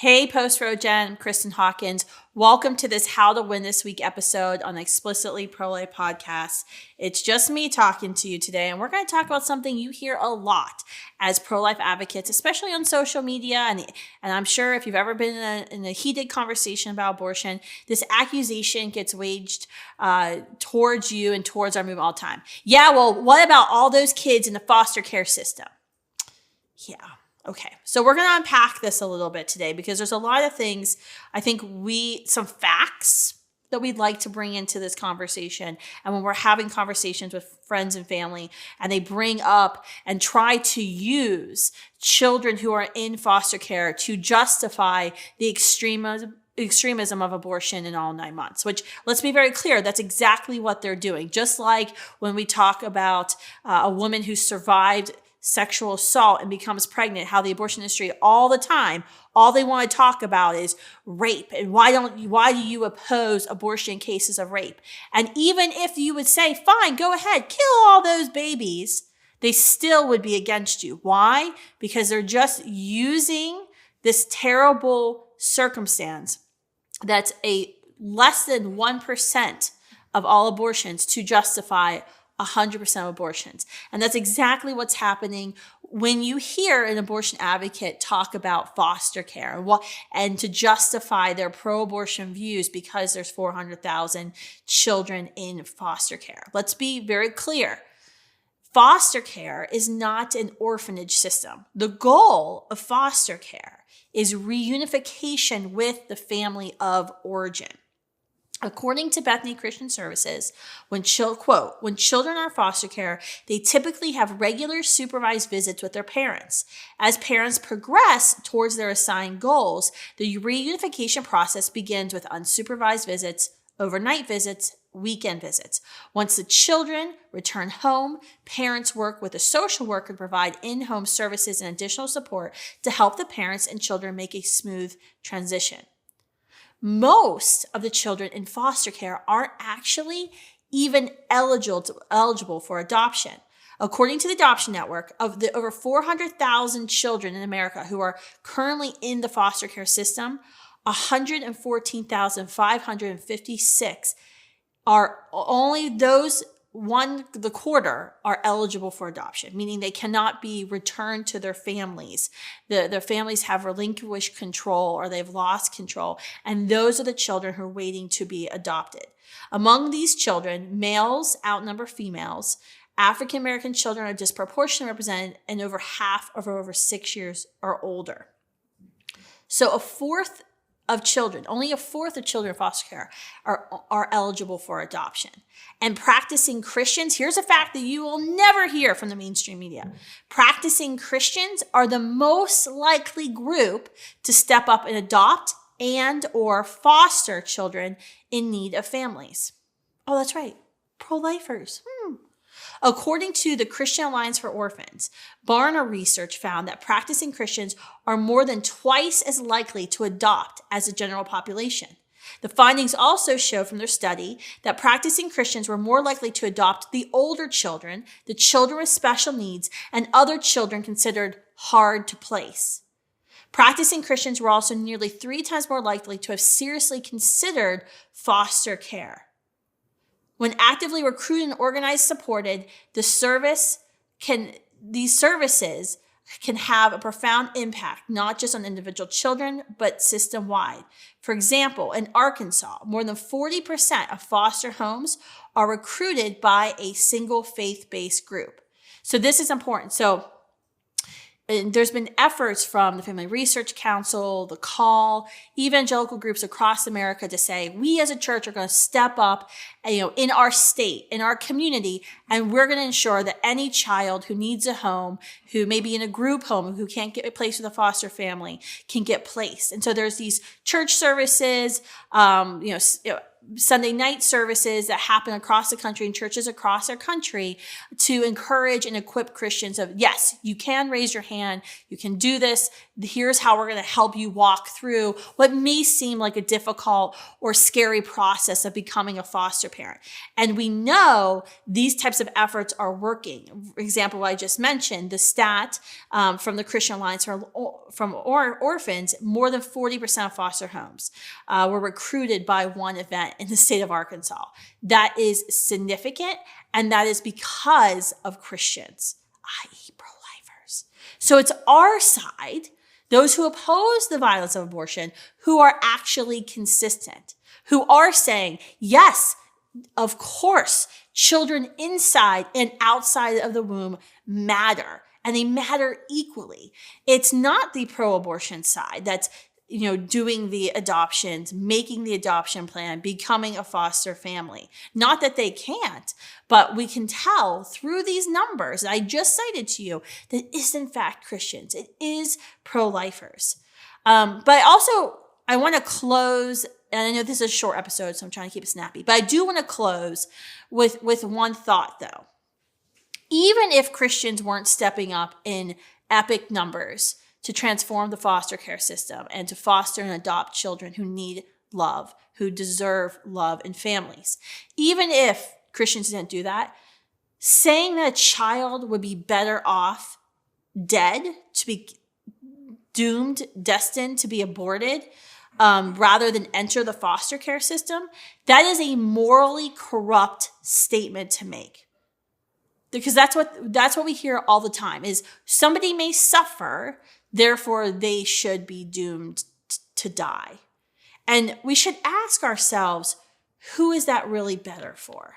Hey, Post Road Jen, I'm Kristan Hawkins. Welcome to this How to Win This Week episode on the Explicitly Pro-Life podcast. It's just me talking to you today, and we're going to talk about something you hear a lot as pro-life advocates, especially on social media. And I'm sure if you've ever been in a heated conversation about abortion, this accusation gets waged towards you and towards our movement all the time. Yeah, well, what about all those kids in the foster care system? Yeah. Okay, so we're going to unpack this a little bit today because there's a lot of things, I think some facts that we'd like to bring into this conversation. And when we're having conversations with friends and family and they bring up and try to use children who are in foster care to justify the extremism of abortion in all 9 months, which, let's be very clear, that's exactly what they're doing. Just like when we talk about a woman who survived sexual assault and becomes pregnant, how the abortion industry all the time, all they want to talk about is rape. And why do you oppose abortion in cases of rape? And even if you would say, fine, go ahead, kill all those babies, they still would be against you. Why? Because they're just using this terrible circumstance that's a less than 1% of all abortions to justify 100% of abortions. And that's exactly what's happening when you hear an abortion advocate talk about foster care and to justify their pro-abortion views because there's 400,000 children in foster care. Let's be very clear. Foster care is not an orphanage system. The goal of foster care is reunification with the family of origin. According to Bethany Christian Services, when children are in foster care, they typically have regular supervised visits with their parents. As parents progress towards their assigned goals, the reunification process begins with unsupervised visits, overnight visits, weekend visits. Once the children return home, parents work with a social worker to provide in-home services and additional support to help the parents and children make a smooth transition. Most of the children in foster care aren't actually even eligible for adoption. According to the Adoption Network, of the over 400,000 children in America who are currently in the foster care system, 114,556 are only those the quarter are eligible for adoption, meaning they cannot be returned to their families. Their families have relinquished control or they've lost control. And those are the children who are waiting to be adopted. Among these children, males outnumber females. African American children are disproportionately represented, and over half are over 6 years or older. So only a fourth of children in foster care are eligible for adoption. And practicing Christians, here's a fact that you will never hear from the mainstream media. Practicing Christians are the most likely group to step up and adopt and or foster children in need of families. Oh, that's right. Pro-lifers. According to the Christian Alliance for Orphans, Barna research found that practicing Christians are more than twice as likely to adopt as the general population. The findings also show from their study that practicing Christians were more likely to adopt the older children, the children with special needs, and other children considered hard to place. Practicing Christians were also nearly 3 times more likely to have seriously considered foster care. When actively recruited and organized supported, these services can have a profound impact, not just on individual children, but system-wide. For example, in Arkansas, more than 40% of foster homes are recruited by a single faith-based group. So this is important. And there's been efforts from the Family Research Council, the Call, evangelical groups across America to say, we as a church are going to step up, in our state, in our community, and we're going to ensure that any child who needs a home, who may be in a group home, who can't get placed with a foster family, can get placed. And so there's these church services, Sunday night services that happen across the country in churches across our country to encourage and equip Christians of, yes, you can raise your hand. You can do this. Here's how we're going to help you walk through what may seem like a difficult or scary process of becoming a foster parent. And we know these types of efforts are working. For example, what I just mentioned, the stat from the Christian Alliance from orphans, more than 40% of foster homes were recruited by one event in the state of Arkansas. That is significant, and that is because of Christians, i.e. pro-lifers. So it's our side, those who oppose the violence of abortion, who are actually consistent, who are saying, yes, of course, children inside and outside of the womb matter, and they matter equally. It's not the pro-abortion side that's doing the adoptions, making the adoption plan, becoming a foster family. Not that they can't, but we can tell through these numbers that I just cited to you that it is in fact Christians. It is pro-lifers. But I want to close, and I know this is a short episode, so I'm trying to keep it snappy, but I do want to close with one thought though. Even if Christians weren't stepping up in epic numbers to transform the foster care system and to foster and adopt children who need love, who deserve love and families. Even if Christians didn't do that, saying that a child would be better off dead, to be doomed, destined to be aborted, rather than enter the foster care system, that is a morally corrupt statement to make. Because that's what we hear all the time is somebody may suffer, therefore they should be doomed to die. And we should ask ourselves, who is that really better for?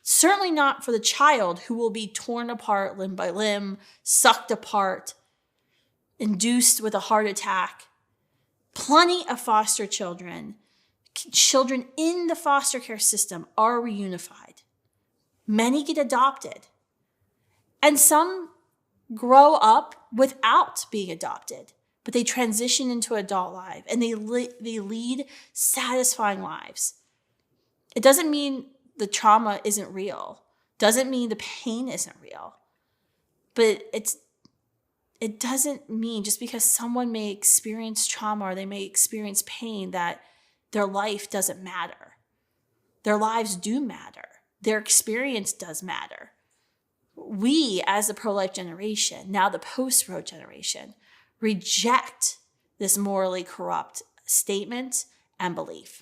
Certainly not for the child who will be torn apart limb by limb, sucked apart, induced with a heart attack. Plenty of foster children in the foster care system are reunified. Many get adopted. And some grow up without being adopted, but they transition into adult life and they lead satisfying lives. It doesn't mean the trauma isn't real. Doesn't mean the pain isn't real. But it doesn't mean just because someone may experience trauma or they may experience pain that their life doesn't matter. Their lives do matter. Their experience does matter. We, as the pro-life generation, now the post-pro generation, reject this morally corrupt statement and belief.